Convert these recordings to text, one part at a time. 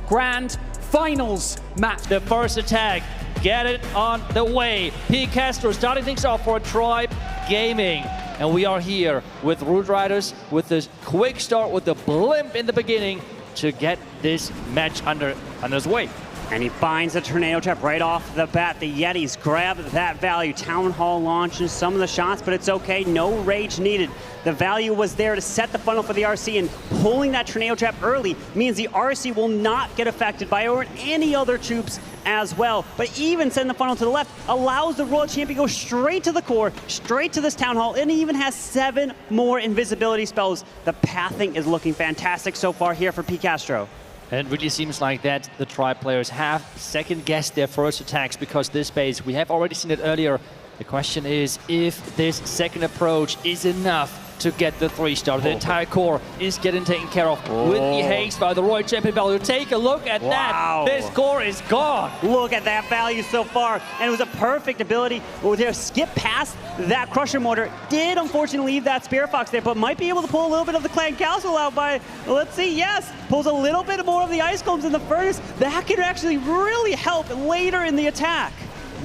grand finals match. The first attack, get it on the way. P. Castro starting things off for Tribe Gaming. And we are here with Root Riders with this quick start with the blimp in the beginning to get this match under his way. And he finds the tornado trap right off the bat. The Yetis grab that value. Town Hall launches some of the shots, but it's okay. No rage needed. The value was there to set the funnel for the RC, and pulling that tornado trap early means the RC will not get affected by any other troops as well. But even sending the funnel to the left allows the Royal Champion to go straight to the core, straight to this Town Hall, and he even has 7 more invisibility spells. The pathing is looking fantastic so far here for P. Castro. And it really seems like that the Tribe players have second-guessed their first attacks because this base, we have already seen it earlier. The question is if this second approach is enough to get the 3-star. The entire core is getting taken care of with the haste by the Royal Champion value. Take a look at that. This core is gone. Look at that value so far. And it was a perfect ability to skip past that Crusher Mortar. Did unfortunately leave that Spear Fox there, but might be able to pull a little bit of the Clan Castle out by, let's see, yes, pulls a little bit more of the Ice Combs in the Furnace. That could actually really help later in the attack.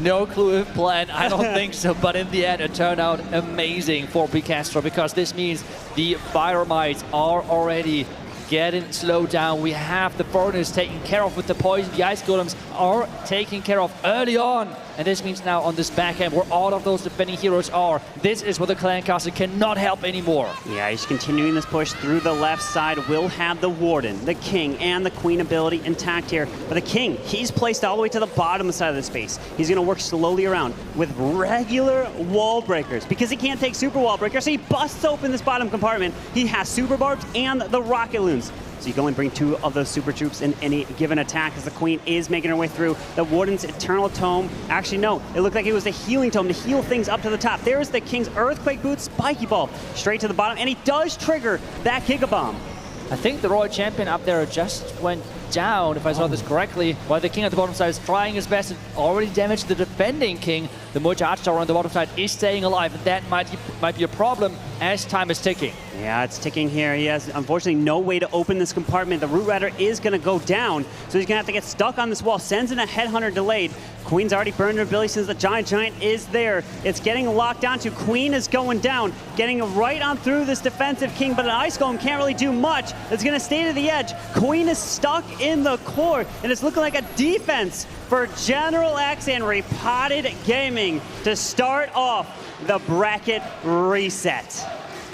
No clue if planned, I don't think so, but in the end it turned out amazing for P. Castro because this means the Fire Mites are already getting slowed down. We have the Furnace taken care of with the poison. The Ice Golems are taken care of early on. And this means now on this backhand where all of those defending heroes are, this is where the Clan Castle cannot help anymore. Yeah, he's continuing this push through the left side. Will have the Warden, the King, and the Queen ability intact here. But the King, he's placed all the way to the bottom side of the space. He's going to work slowly around with regular wall breakers because he can't take super wall breakers, so he busts open this bottom compartment. He has super barbs and the rocket loons. So you can only bring 2 of those super troops in any given attack as the Queen is making her way through. The Warden's Eternal Tome. Actually, no. It looked like it was the Healing Tome to heal things up to the top. There's the King's Earthquake Boot Spiky Ball straight to the bottom. And he does trigger that Giga Bomb. I think the Royal Champion up there just went down, if I saw this correctly, while the King at the bottom side is trying his best and already damaged the defending King. The Multi-Arch Tower on the bottom side is staying alive, and that might be a problem as time is ticking. Yeah, it's ticking here. He has, unfortunately, no way to open this compartment. The Root Rider is going to go down, so he's going to have to get stuck on this wall. Sends in a Headhunter delayed. Queen's already burned her ability since the Giant is there. It's getting locked down to Queen is going down, getting right on through this defensive King, but an Ice Golem can't really do much. It's going to stay to the edge. Queen is stuck in the core, and it's looking like a defense for General X and Repotted Gaming to start off the bracket reset.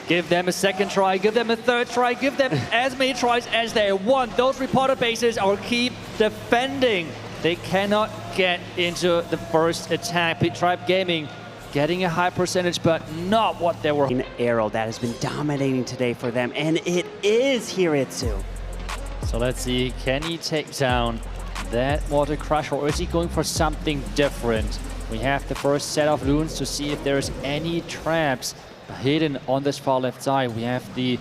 Give them a second try, give them a third try, give them as many tries as they want. Those Repotted bases are keep defending. They cannot get into the first attack. Tribe Gaming getting a high percentage, but not what they were. An arrow that has been dominating today for them, and it is Hiritsu. So let's see, can he take down that Water Crush, or is he going for something different? We have the first set of loons to see if there's any traps hidden on this far left side. We have the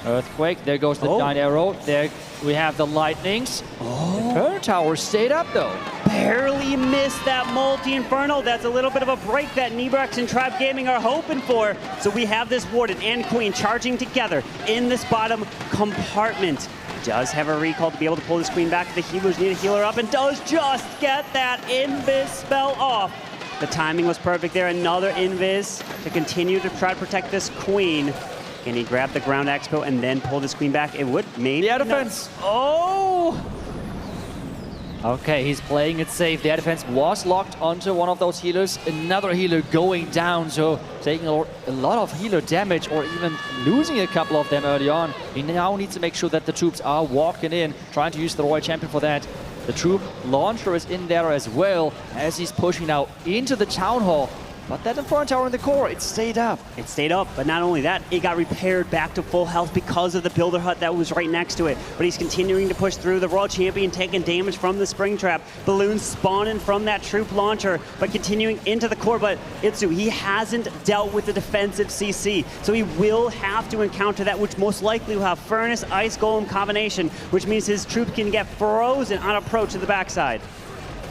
Earthquake, there goes the Giant Arrow, there we have the Lightnings. The Turret Tower stayed up though. Barely missed that Multi-Inferno. That's a little bit of a break that Nebrex and Tribe Gaming are hoping for. So we have this Warden and Queen charging together in this bottom compartment. Does have a recall to be able to pull this Queen back. The healers need to heal her up and does just get that Invis spell off. The timing was perfect there. Another Invis to continue to try to protect this Queen. Can he grab the ground expo and then pull this Queen back? It would, maybe. The air defense. Oh! Okay, he's playing it safe. The air defense was locked onto one of those healers. Another healer going down, so taking a lot of healer damage or even losing a couple of them early on. He now needs to make sure that the troops are walking in, trying to use the Royal Champion for that. The troop launcher is in there as well as he's pushing now into the Town Hall. But that Inferno Tower in the core, it stayed up. It stayed up, but not only that, it got repaired back to full health because of the Builder Hut that was right next to it. But he's continuing to push through. The Royal Champion taking damage from the Spring Trap. Balloons spawning from that troop launcher, but continuing into the core. But Itsu, he hasn't dealt with the defensive CC, so he will have to encounter that, which most likely will have Furnace, Ice Golem combination, which means his troops can get frozen on approach to the backside.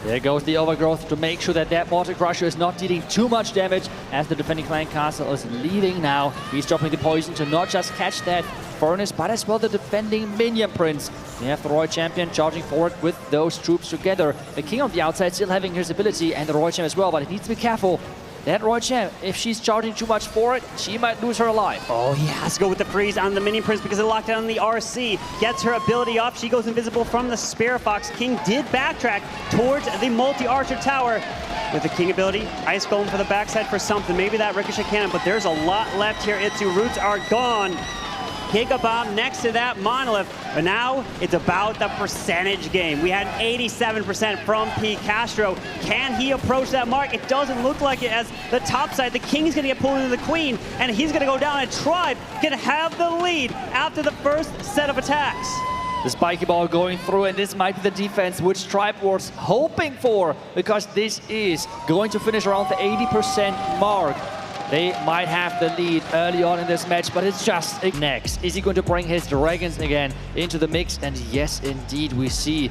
There goes the Overgrowth to make sure that that Mortar Crusher is not dealing too much damage as the defending Clan Castle is leaving now. He's dropping the poison to not just catch that Furnace, but as well the defending Minion Prince. We have the Royal Champion charging forward with those troops together. The King on the outside still having his ability, and the Royal Champ as well, but he needs to be careful. That Royal Champ, if she's charging too much for it, she might lose her alive. Oh, he has to go with the freeze on the Minion Prince because it locked down on the RC. Gets her ability off. She goes invisible from the Spirit Fox. King did backtrack towards the multi-archer tower. With the King ability, Ice Golem for the backside for something. Maybe that Ricochet Cannon, but there's a lot left here. Itsu roots are gone. Giga Bomb next to that Monolith, but now it's about the percentage game. We had 87% from P. Castro. Can he approach that mark? It doesn't look like it, as the top side, the King's gonna get pulled into the Queen, and he's gonna go down, and Tribe can have the lead after the first set of attacks. The spiky ball going through, and this might be the defense which Tribe was hoping for, because this is going to finish around the 80% mark. They might have the lead early on in this match, but it's just next. Is he going to bring his dragons again into the mix? And yes, indeed, we see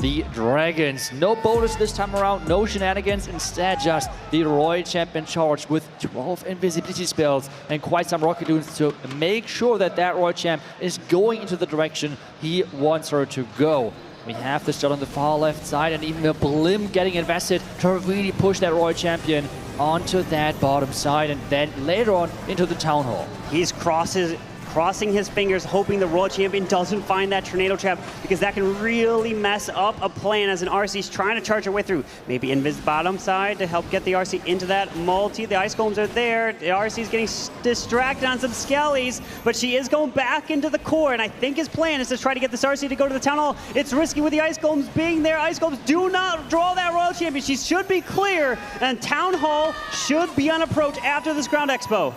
the dragons. No bonus this time around, no shenanigans. Instead, just the Royal Champion charged with 12 invisibility spells and quite some rocket dunes to make sure that that Royal Champ is going into the direction he wants her to go. We have the start on the far left side, and even a Blim getting invested to really push that Royal Champion onto that bottom side, and then later on into the Town Hall. He's crossing his fingers, hoping the Royal Champion doesn't find that Tornado Trap, because that can really mess up a plan as an RC's trying to charge her way through. Maybe Invis bottom side to help get the RC into that multi. The Ice Golems are there. The RC's getting distracted on some Skellies, but she is going back into the core, and I think his plan is to try to get this RC to go to the Town Hall. It's risky with the Ice Golems being there. Ice Golems do not draw that Royal Champion. She should be clear, and Town Hall should be on approach after this Ground Expo.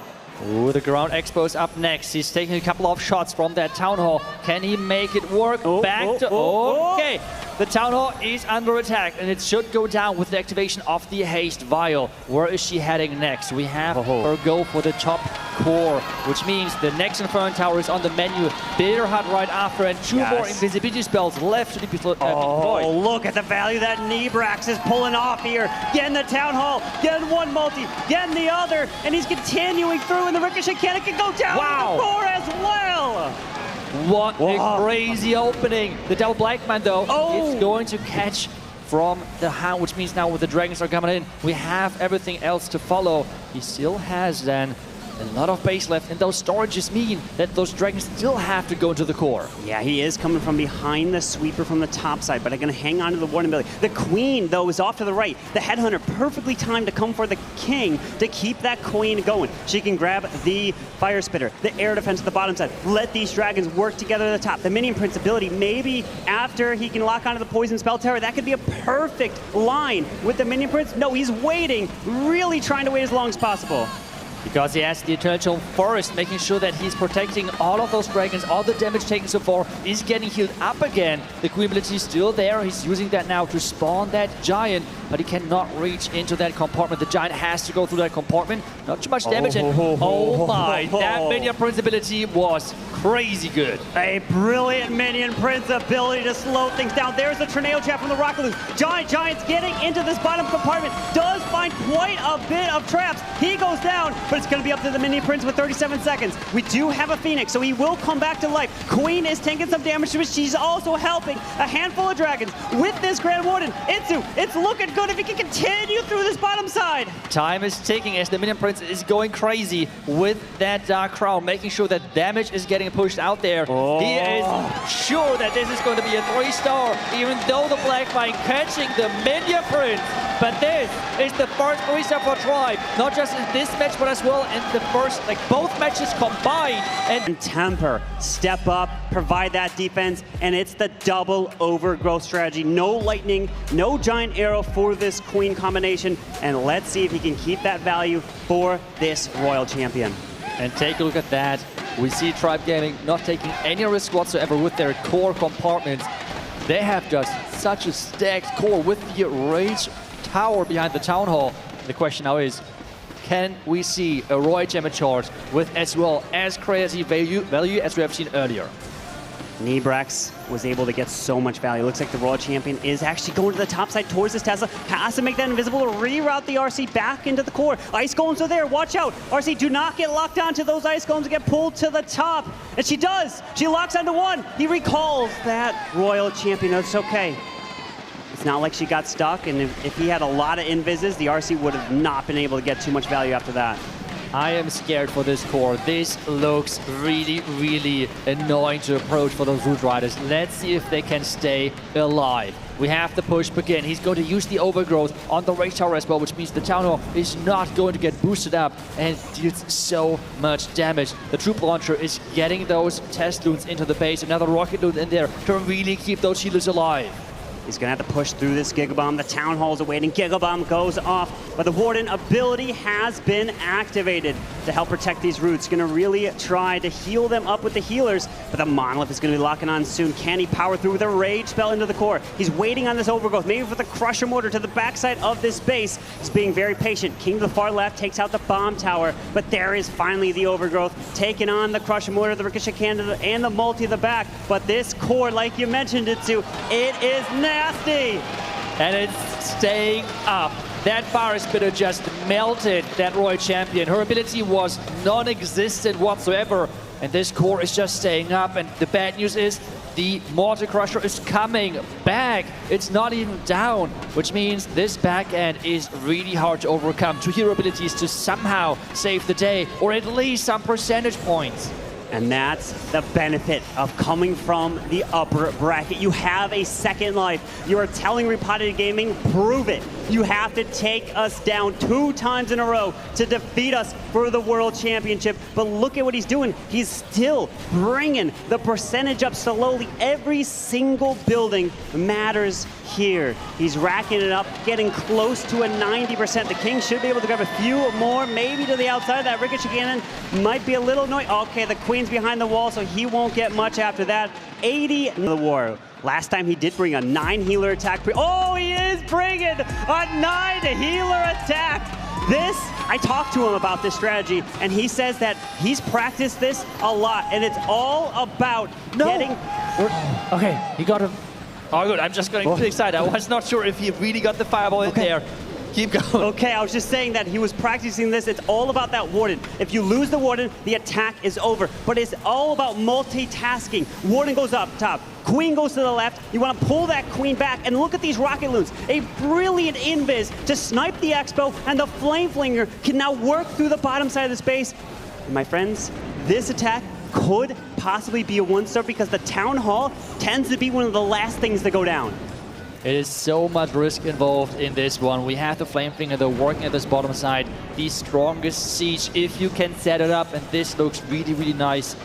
Ooh, the Ground Expo is up next. He's taking a couple of shots from that Town Hall. Can he make it work? Okay. The Town Hall is under attack, and it should go down with the activation of the Haste Vial. Where is she heading next? We have her go for the top core, which means the next Inferno Tower is on the menu. Bitter Hut right after, and two more invisibility spells left to be deployed. Oh, look at the value that Nebrax is pulling off here. Getting the Town Hall, getting one multi, getting the other, and he's continuing through, and the Ricochet Cannon can go down to the core as well. What a crazy opening. The double Black Man, though, is going to catch from the Hound, which means now with the Dragons are coming in, we have everything else to follow. He still has then a lot of base left, and those storages mean that those Dragons still have to go into the core. Yeah, he is coming from behind the sweeper from the top side, but I'm going to hang on to the Warden ability. The Queen, though, is off to the right. The Headhunter perfectly timed to come for the King to keep that Queen going. She can grab the Fire Spitter, the air defense at the bottom side. Let these Dragons work together at the top. The Minion Prince ability, maybe after he can lock onto the Poison Spell Tower, that could be a perfect line with the Minion Prince. No, he's waiting, really trying to wait as long as possible. Because he has the Eternal Forest, making sure that he's protecting all of those dragons. All the damage taken so far is getting healed up again. The Queen ability is still there. He's using that now to spawn that Giant, but he cannot reach into that compartment. The Giant has to go through that compartment. Not too much damage. Oh my, that Minion Prince ability was crazy good. A brilliant Minion Prince ability to slow things down. There's the Tornado Trap from the Rocket Loose. Giant's getting into this bottom compartment. Does find quite a bit of traps. He goes down, but it's going to be up to the Minion Prince with 37 seconds. We do have a Phoenix, so he will come back to life. Queen is taking some damage to it. She's also helping a handful of dragons with this Grand Warden. Itsu, it's looking good if he can continue through this bottom side. Time is ticking as the Minion Prince is going crazy with that Dark Crown, making sure that damage is getting pushed out there. He is sure that this is going to be a 3-star, even though the Black Mine catching the Minion Prince. But this is the first 3-star for Tribe, not just in this match, but as well in the first, both matches combined. And Temper, step up, provide that defense, and it's the double overgrowth strategy. No lightning, no giant arrow for this Queen combination, and let's see if he can keep that value for this Royal Champion. And take a look at that. We see Tribe Gaming not taking any risk whatsoever with their core compartments. They have just such a stacked core with the Rage Tower behind the Town Hall. The question now is, can we see a Royal Champion charge with as well as crazy value as we have seen earlier? Nebrex was able to get so much value. Looks like the Royal Champion is actually going to the top side towards this Tesla. Has to make that invisible to reroute the RC back into the core. Ice Golems are there. Watch out. RC, do not get locked onto those Ice Golems and get pulled to the top. And she does. She locks onto one. He recalls that Royal Champion. It's okay. It's not like she got stuck. And if he had a lot of invises, the RC would have not been able to get too much value after that. I am scared for this core. This looks really, really annoying to approach for those Root Riders. Let's see if they can stay alive. We have the push begin. He's going to use the overgrowth on the Rage Tower as well, which means the Town Hall is not going to get boosted up and deals so much damage. The Troop Launcher is getting those test loons into the base. Another Rocket Loon in there to really keep those healers alive. He's going to have to push through this Gigabomb. The Town Hall's awaiting. Gigabomb goes off, but the Warden ability has been activated to help protect these roots. Going to really try to heal them up with the healers, but the Monolith is going to be locking on soon. Can he power through with a Rage spell into the core? He's waiting on this Overgrowth, maybe for the Crusher Mortar to the backside of this base. He's being very patient. King to the far left takes out the Bomb Tower, but there is finally the Overgrowth taking on the Crusher Mortar, the Ricochet Cannon, and the Multi at the back. But this core, like you mentioned it, Sue, it is nasty. And it's staying up. That Fire Spitter just melted that Royal Champion. Her ability was non-existent whatsoever. And this core is just staying up. And the bad news is the Mortar Crusher is coming back. It's not even down, which means this back end is really hard to overcome. 2 hero abilities to somehow save the day, or at least some percentage points. And that's the benefit of coming from the upper bracket. You have a second life. You are telling Repotted Gaming, prove it. You have to take us down 2 times in a row to defeat us for the World Championship. But look at what he's doing. He's still bringing the percentage up slowly. Every single building matters here. He's racking it up, getting close to a 90%. The King should be able to grab a few more, maybe to the outside. That Ricochet Cannon might be a little annoying. Okay, the Queen's behind the wall, so he won't get much after that. 80 in the war. Last time he did bring a 9 healer attack. Oh, he is bringing a 9 healer attack. This, I talked to him about this strategy, and he says that he's practiced this a lot, and it's all about getting... Okay, he got him. Oh, good. I'm just getting pretty excited. I was not sure if he really got the fireball in there. Keep going. Okay, I was just saying that he was practicing this. It's all about that Warden. If you lose the Warden, the attack is over. But it's all about multitasking. Warden goes up top. Queen goes to the left. You want to pull that Queen back. And look at these Rocket Loons. A brilliant invis to snipe the Expo. And the Flame Flinger can now work through the bottom side of the space. And my friends, this attack could possibly be a 1-star because the Town Hall tends to be one of the last things to go down. It is so much risk involved in this one. We have the Flame Flinger, they're working at this bottom side. The strongest siege, if you can set it up, and this looks really, really nice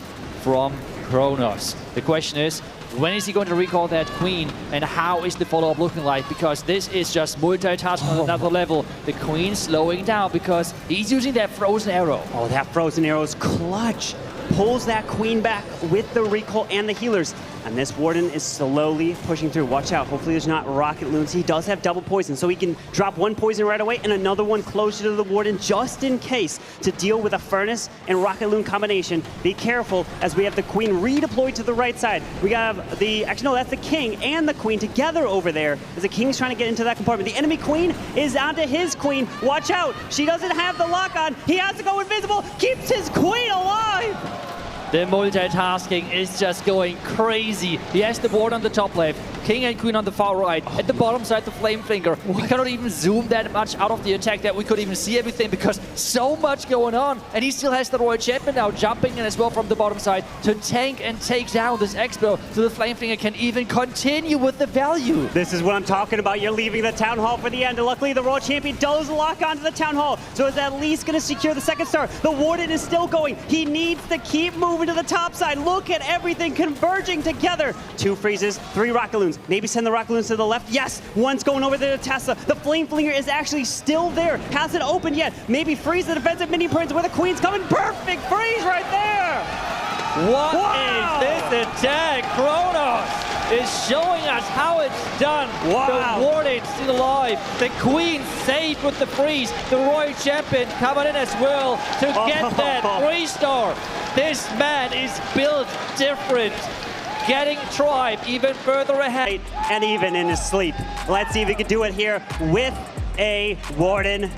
from Kronos. The question is, when is he going to recall that Queen, and how is the follow-up looking like? Because this is just multitasking on another level. The Queen slowing down because he's using that Frozen Arrow. Oh, that Frozen Arrow is clutch. Pulls that Queen back with the recall and the healers. And this Warden is slowly pushing through. Watch out. Hopefully there's not Rocket Loons. He does have double poison, so he can drop 1 poison right away and another one closer to the Warden just in case to deal with a Furnace and Rocket Loon combination. Be careful as we have the Queen redeployed to the right side. We have the... Actually, no, that's the King and the Queen together over there as the King's trying to get into that compartment. The enemy Queen is onto his Queen. Watch out. She doesn't have the lock on. He has to go invisible. Keeps his Queen alive. The multitasking is just going crazy. He has the Warden on the top left, King and Queen on the far right. At the bottom side, the Flame Flinger. We cannot even zoom that much out of the attack that we could even see everything because so much going on. And he still has the Royal Champion now jumping in as well from the bottom side to tank and take down this Expo so the Flame Flinger can even continue with the value. This is what I'm talking about. You're leaving the Town Hall for the end. And luckily, the Royal Champion does lock onto the Town Hall. So it's at least going to secure the 2nd star. The Warden is still going. He needs to keep moving to the top side. Look at everything converging together. 2 freezes, 3 Rocket Loons. Maybe send the Rocket Loons to the left. Yes, one's going over there to Tesla. The Flame Flinger is actually still there. Hasn't opened yet. Maybe freeze the defensive mini points where the Queen's coming. Perfect freeze right there. What is this attack? Kronos is showing us how it's done. Wow. The Warden still alive. The Queen saved with the freeze. The Royal Champion coming in as well to get that 3-star. This man is built different. getting Tribe even further ahead. And even in his sleep. Let's see if he can do it here with a Warden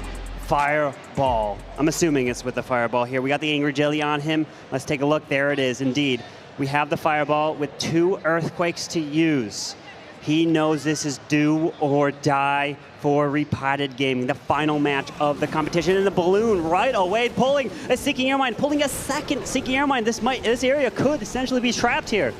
Fireball. I'm assuming it's with the Fireball here. We got the Angry Jelly on him. Let's take a look. There it is, indeed. We have the Fireball with 2 Earthquakes to use. He knows this is do or die for Repotted Gaming, the final match of the competition. And the balloon right away, pulling a Seeking Air Mine, pulling a second Seeking Air Mine. This area could essentially be trapped here.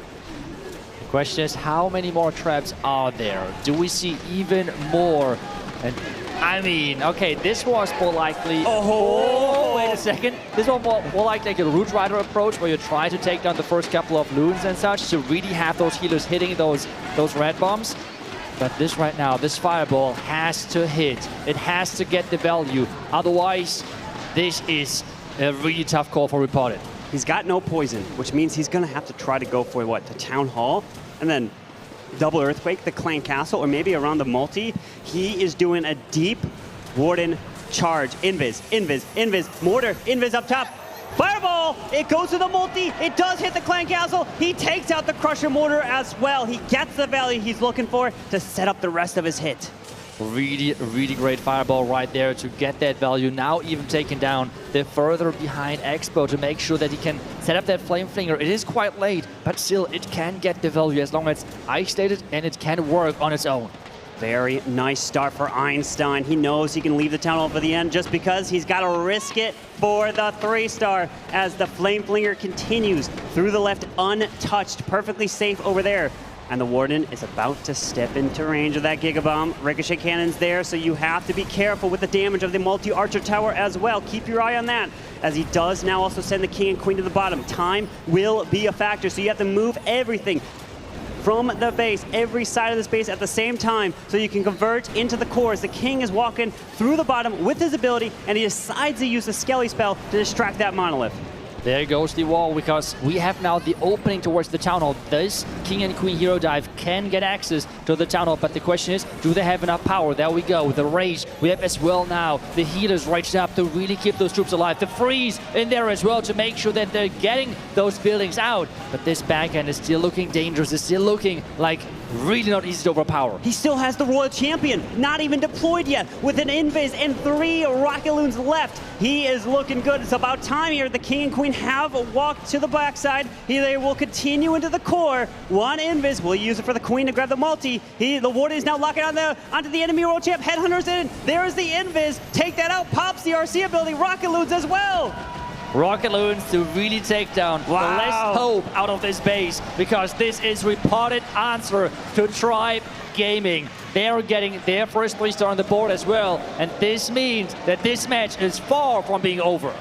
The question is, how many more traps are there? Do we see even more? And I mean, okay, this was more likely. Oh, wait a second. This was more like a Root Rider approach where you try to take down the first couple of loons and such to really have those healers hitting those red bombs. But this right now, this Fireball has to hit. It has to get the value. Otherwise, this is a really tough call for Repotted. He's got no poison, which means he's going to have to try to go for what? The Town Hall? And then double Earthquake, the Clan Castle, or maybe around the multi. He is doing a deep Warden charge. Invis, Mortar, Invis up top. Fireball, it goes to the multi. It does hit the Clan Castle. He takes out the Crusher Mortar as well. He gets the value he's looking for to set up the rest of his hit. Really great Fireball right there to get that value. Now even taking down the further behind Expo to make sure that he can set up that Flame Flinger. It is quite late, but still it can get the value as long as it's isolated and it can work on its own. Very nice start for Einstein. He knows he can leave the Town Hall for the end just because he's got to risk it for the 3-star as the Flame Flinger continues through the left untouched, perfectly safe over there. And the Warden is about to step into range of that Gigabomb. Ricochet Cannon's there, so you have to be careful with the damage of the multi-archer tower as well. Keep your eye on that, as he does now also send the King and Queen to the bottom. Time will be a factor, so you have to move everything from the base, every side of this base at the same time, so you can convert into the cores. The King is walking through the bottom with his ability, and he decides to use the Skelly spell to distract that Monolith. There goes the wall, because we have now the opening towards the Town Hall. This King and Queen Hero Dive can get access to the Town Hall, but the question is, do they have enough power? There we go, the Rage. We have as well now the healers right up to really keep those troops alive. The Freeze in there as well to make sure that they're getting those buildings out. But this backhand is still looking dangerous. It's still looking like really not easy to overpower. He still has the Royal Champion, not even deployed yet, with an Invis and 3 Rocket Loons left. He is looking good. It's about time here. The King and Queen have walked to the backside. They will continue into the core. 1 Invis, will use it for the Queen to grab the multi. The Warden is now locking onto the enemy Royal Champ. Headhunter's in. There's the Invis. Take that out. Pops the RC ability. Rocket Loons as well. Rocket Loons to really take down the less hope out of this base, because this is Repotted answer to Tribe Gaming. They're getting their first 3-star on the board as well, and this means that this match is far from being over.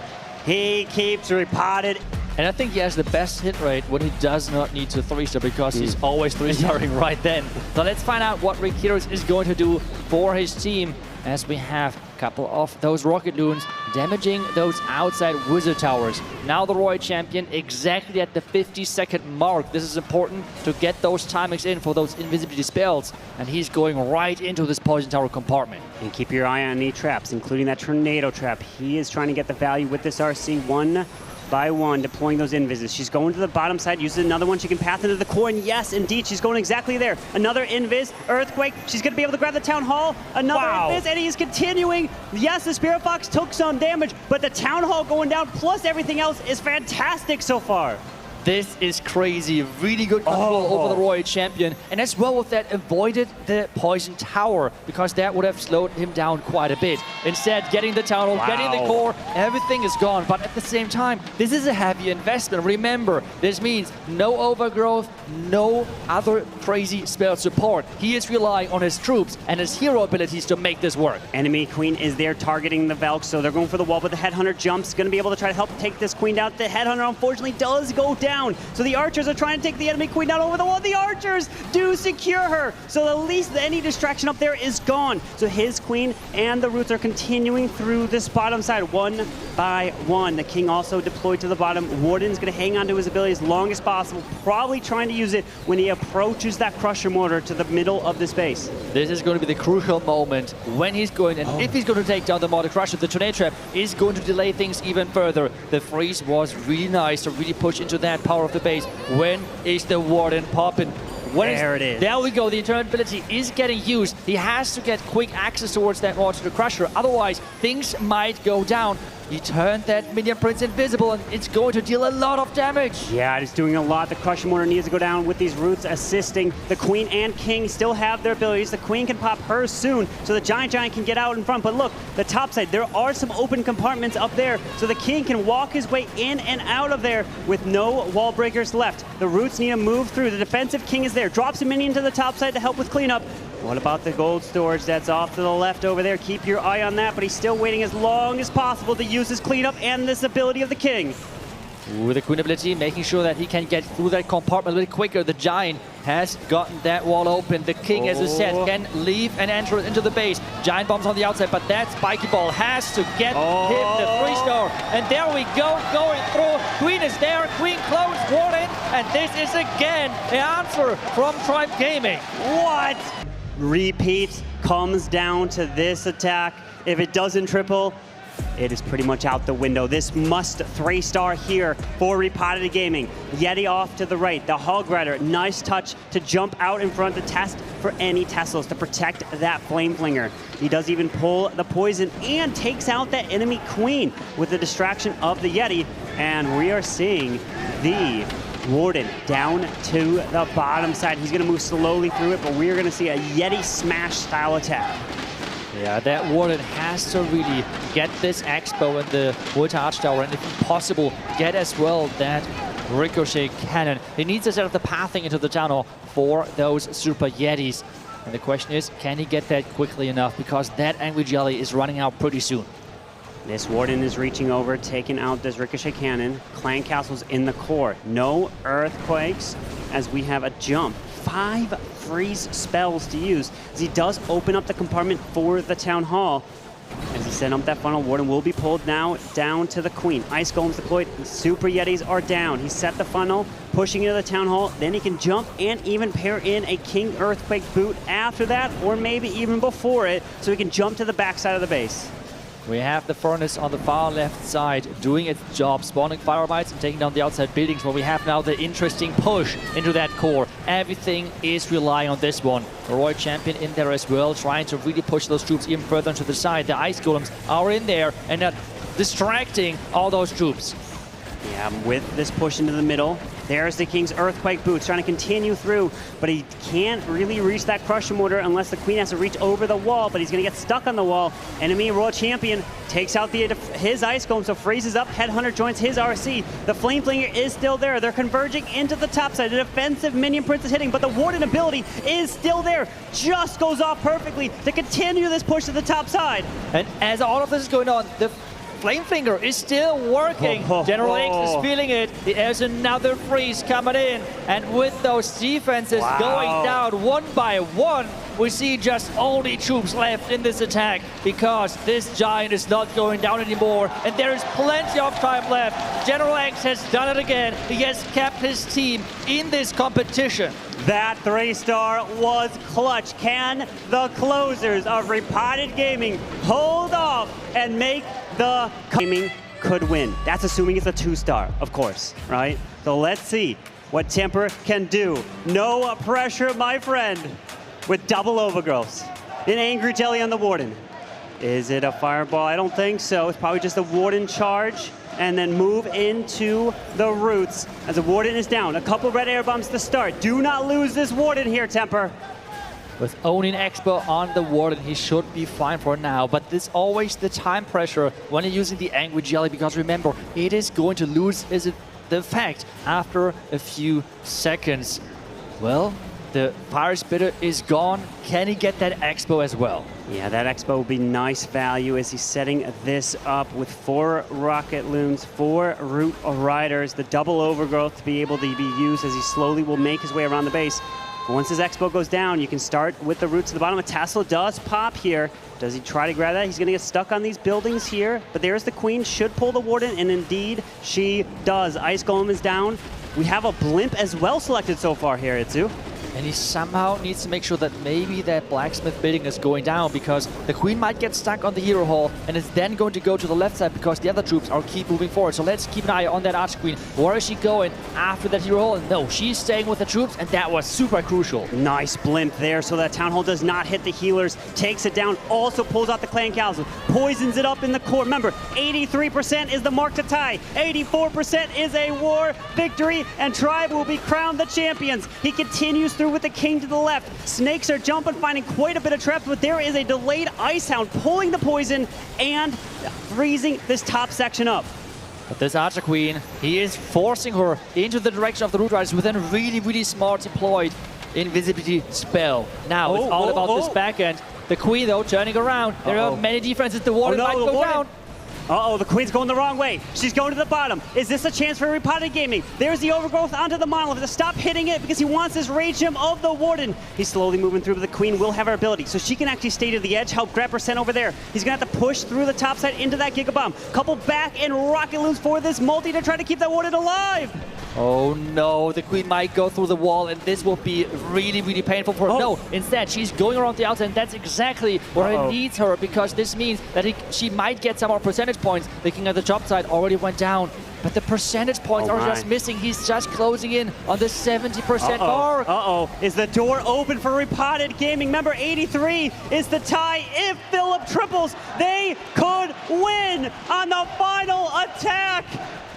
He keeps Repotted. And I think he has the best hit rate when he does not need to 3-star, because he's always 3-starring right then. So let's find out what Rick Heroes is going to do for his team, as we have a couple of those Rocket Loons damaging those outside Wizard Towers. Now the Royal Champion exactly at the 50-second mark. This is important to get those timings in for those invisibility spells. And he's going right into this Poison Tower compartment. And keep your eye on any traps, including that Tornado Trap. He is trying to get the value with this RC one by one, deploying those invises. She's going to the bottom side, uses another one she can path into the core, and yes, indeed, she's going exactly there. Another invis, Earthquake. She's going to be able to grab the Town Hall. Another invis, and he's continuing. Yes, the Spirit Fox took some damage, but the Town Hall going down, plus everything else, is fantastic so far. This is crazy. Really good control over the Royal Champion. And as well with that, avoided the Poison Tower, because that would have slowed him down quite a bit. Instead, getting the Town Hall, getting the core, everything is gone. But at the same time, this is a heavy investment. Remember, this means no overgrowth, no other crazy spell support. He is relying on his troops and his hero abilities to make this work. Enemy Queen is there targeting the Valk, so they're going for the wall, but the Headhunter jumps, going to be able to try to help take this Queen down. The Headhunter, unfortunately, does go down. So the archers are trying to take the enemy Queen down over the wall. The archers do secure her. So at least any distraction up there is gone. So his Queen and the Roots are continuing through this bottom side one by one. The King also deployed to the bottom. Warden's going to hang on to his ability as long as possible, probably trying to use it when he approaches that Crusher Mortar to the middle of the space. This is going to be the crucial moment when he's going, and if he's going to take down the Mortar Crusher, the Tornado Trap is going to delay things even further. The freeze was really nice to really push into that power of the base. When is the Warden popping? There it is. There we go. The internal ability is getting used. He has to get quick access towards that Mortar Crusher. Otherwise, things might go down. He turned that Minion Prince invisible, and it's going to deal a lot of damage. Yeah, it's doing a lot. The Crusher Mortar needs to go down with these roots assisting. The Queen and King still have their abilities. The Queen can pop hers soon, so the Giant can get out in front. But look, the top side, there are some open compartments up there, so the King can walk his way in and out of there with no wall breakers left. The roots need to move through. The defensive King is there. Drops a minion to the top side to help with cleanup. What about the gold storage that's off to the left over there? Keep your eye on that, but he's still waiting as long as possible to use his cleanup and this ability of the King. With the Queen ability, making sure that he can get through that compartment a little quicker. The Giant has gotten that wall open. The King, as I said, can leave and enter into the base. Giant bombs on the outside, but that spiky ball has to get him the 3-star. And there we go, going through. Queen is there, Queen close, Warden, and this is again the answer from Tribe Gaming. What? Repeat comes down to this attack. If it doesn't triple, it is pretty much out the window. This must 3-star here for Repotted Gaming. Yeti off to the right. The Hog Rider, nice touch to jump out in front to test for any Teslas to protect that Flame Flinger. He does even pull the poison and takes out that enemy Queen with the distraction of the Yeti. And we are seeing the Warden down to the bottom side. He's going to move slowly through it, but we're going to see a Yeti smash style attack. Yeah, that Warden has to really get this Expo and the Wood Arch Tower, and if possible, get as well that Ricochet Cannon. He needs to set up the pathing into the town hall for those Super Yetis. And the question is, can he get that quickly enough? Because that Angry Jelly is running out pretty soon. This Warden is reaching over, taking out this Ricochet Cannon. Clan Castle's in the core. No Earthquakes as we have a jump. 5 freeze spells to use as he does open up the compartment for the Town Hall. As he set up that funnel, Warden will be pulled now down to the Queen. Ice Golems deployed, Super Yetis are down. He set the funnel, pushing into the Town Hall. Then he can jump and even pair in a King Earthquake boot after that, or maybe even before it, so he can jump to the backside of the base. We have the Furnace on the far left side doing its job, spawning fire bites and taking down the outside buildings, where we have now the interesting push into that core. Everything is relying on this one. The Royal Champion in there as well, trying to really push those troops even further into the side. The Ice Golems are in there and are distracting all those troops. Yeah, with this push into the middle, there's the King's Earthquake Boots trying to continue through, but he can't really reach that Crusher Mortar unless the Queen has to reach over the wall, but he's going to get stuck on the wall. Enemy Royal Champion takes out his Ice Golem, so freezes up. Headhunter joins his RC. The Flame Flinger is still there. They're converging into the top side. The defensive Minion Prince is hitting, but the Warden ability is still there. Just goes off perfectly to continue this push to the top side. And as all of this is going on, the Flame Finger is still working. General X is feeling it. There's another freeze coming in. And with those defenses going down one by one, we see just only troops left in this attack because this Giant is not going down anymore. And there is plenty of time left. General X has done it again. He has kept his team in this competition. That 3-star was clutch. Can the closers of Repotted Gaming hold off and make the Gaming could win? That's assuming it's a 2-star, of course, right? So let's see what Temper can do. No pressure, my friend, with double overgrowths. An Angry Jelly on the Warden. Is it a fireball? I don't think so. It's probably just a Warden charge and then move into the roots as the Warden is down. A couple red air bombs to start. Do not lose this Warden here, Temper. With owning Expo on the Warden, he should be fine for now. But there's always the time pressure when you're using the Angry Jelly, because remember, it is going to lose the effect after a few seconds. Well, the Fire Spitter is gone. Can he get that Expo as well? Yeah, that Expo will be nice value as he's setting this up with 4 Rocket Loons, 4 Root Riders, the double overgrowth to be able to be used as he slowly will make his way around the base. But once his Expo goes down, you can start with the roots at the bottom. A Tesla does pop here. Does he try to grab that? He's going to get stuck on these buildings here. But there's the Queen, should pull the Warden, and indeed she does. Ice Golem is down. We have a Blimp as well selected so far here, Itzu. And he somehow needs to make sure that maybe that blacksmith building is going down, because the queen might get stuck on the hero hall and is then going to go to the left side because the other troops are keep moving forward. So let's keep an eye on that archer queen. Where is she going after that hero hall? No, she's staying with the troops, and that was super crucial. Nice blimp there so that town hall does not hit the healers. Takes it down, also pulls out the clan council, poisons it up in the core. Remember, 83% is the mark to tie. 84% is a war victory, and Tribe will be crowned the champions. He continues through with the king to the left. Snakes are jumping, finding quite a bit of traps, but there is a delayed ice hound pulling the poison and freezing this top section up. But this archer queen, he is forcing her into the direction of the root riders with a really, really smart deployed invisibility spell. Now it's all about this back end. The queen, though, turning around. There are many defenses. The Warden might go down. Uh-oh, the queen's going the wrong way. She's going to the bottom. Is this a chance for Repotted Gaming? There's the overgrowth onto the monolith. To stop hitting it because he wants this rage gem of the Warden. He's slowly moving through, but the queen will have her ability, so she can actually stay to the edge, help grab percent over there. He's going to have to push through the top side into that Gigabomb. Couple back and rocket looms for this multi to try to keep that Warden alive. Oh no, the queen might go through the wall, and this will be really, really painful for her. No, instead, she's going around the outside, and that's exactly where he needs her, because this means that she might get some more percentage points. The king at the top side already went down, but the percentage points are just missing. He's just closing in on the 70% mark. Is the door open for Repotted Gaming? Member 83 is the tie. If Philip triples, they could win on the final attack.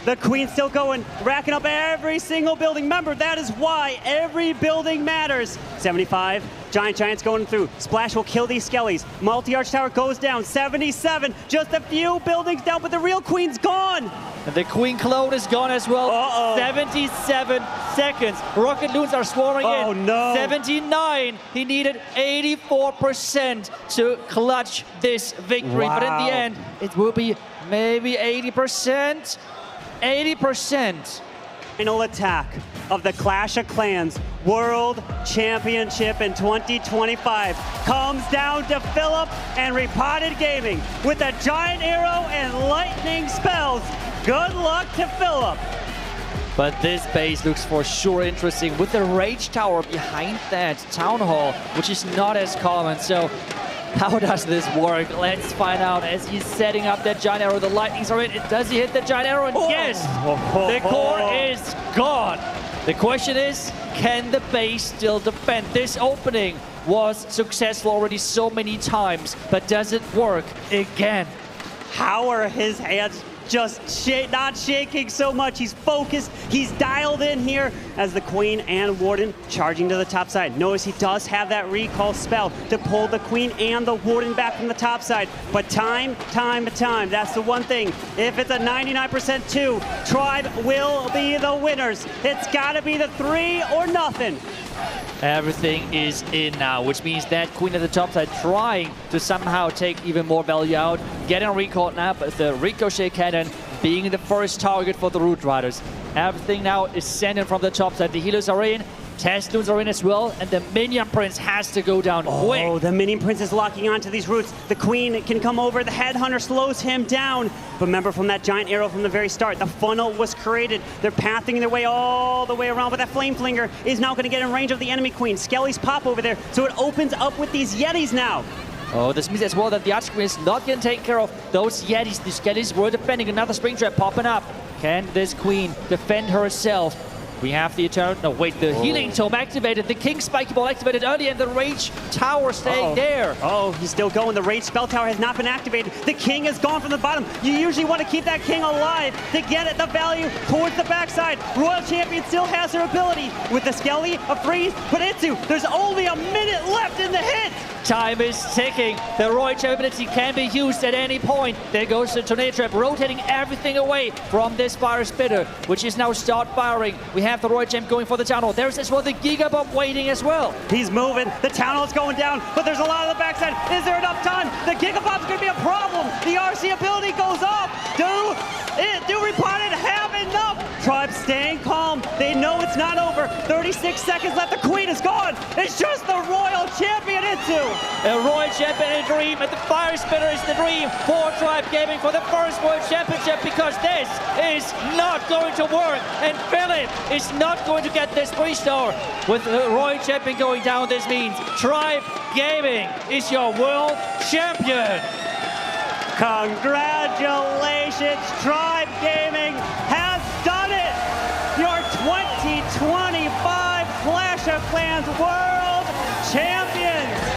The queen's still going, racking up every single building. Remember, that is why every building matters. 75, Giants going through. Splash will kill these skellies. Multi-arch tower goes down. 77, just a few buildings down, but the real queen's gone. And the queen clone is gone as well. 77 seconds. Rocket loons are swarming in. Oh no. 79. He needed 84% to clutch this victory. But in the end, it will be maybe 80%. 80%. Final attack of the Clash of Clans World Championship in 2025 comes down to Philip and Repotted Gaming with a giant arrow and lightning spells. Good luck to Philip. But this base looks for sure interesting with the Rage Tower behind that Town Hall, which is not as common. So how does this work? Let's find out as he's setting up that giant arrow. The lightnings are in. Does he hit the giant arrow? And yes, the core is gone. The question is, can the base still defend? This opening was successful already so many times, but does it work again? How are his hands just not shaking so much? He's focused, he's dialed in here as the queen and Warden charging to the top side. Notice he does have that recall spell to pull the queen and the Warden back from the top side. But time, that's the one thing. If it's a 99% 2, Tribe will be the winners. It's gotta be the 3 or nothing. Everything is in now, which means that queen at the top side trying to somehow take even more value out. Getting recalled now, but the ricochet cannon being the first target for the root riders. Everything now is sending from the top side. The healers are in, test loons are in as well, and the minion prince has to go down quick. Oh, the minion prince is locking onto these roots. The queen can come over, the headhunter slows him down. But remember, from that giant arrow from the very start, the funnel was created. They're pathing their way all the way around, but that flame flinger is now going to get in range of the enemy queen. Skellies pop over there, so it opens up with these Yetis now. Oh, this means as well that the archer queen is not going to take care of those Yetis. The Skellies were defending. Another spring trap popping up. Can this queen defend herself? We have the Eternal... No, wait, the Healing Tome activated. The King Spiky Ball activated early, and the Rage Tower staying there. Oh, he's still going. The Rage Spell Tower has not been activated. The King is gone from the bottom. You usually want to keep that King alive to get at the value towards the backside. Royal Champion still has her ability with the Skelly, a freeze, but Itsu, there's only a minute left in the hit. Time is ticking. The Royal ability can be used at any point. There goes the Tornado Trap, rotating everything away from this Fire Spitter, which is now start firing. We have the Royal Gem going for the Town Hall. There's as well the Gigabomb waiting as well. He's moving. The Town Hall's going down, but there's a lot on the backside. Is there enough time? The Gigabomb's going to be a problem. The RC ability goes up. Do Repotted have enough? Tribe staying calm. They know it's not over. 36 seconds left. The Queen is gone. It's just the Royal Champion is Zenitsu. A Royal Champion in a dream, and the Fire Spitter is the dream for Tribe Gaming for the first World Championship, because this is not going to work, and Philip is not going to get this 3-star. With the Royal Champion going down, this means Tribe Gaming is your World Champion. Congratulations, Tribe Gaming has done it! Your 2025 Clash of Clans World Champion!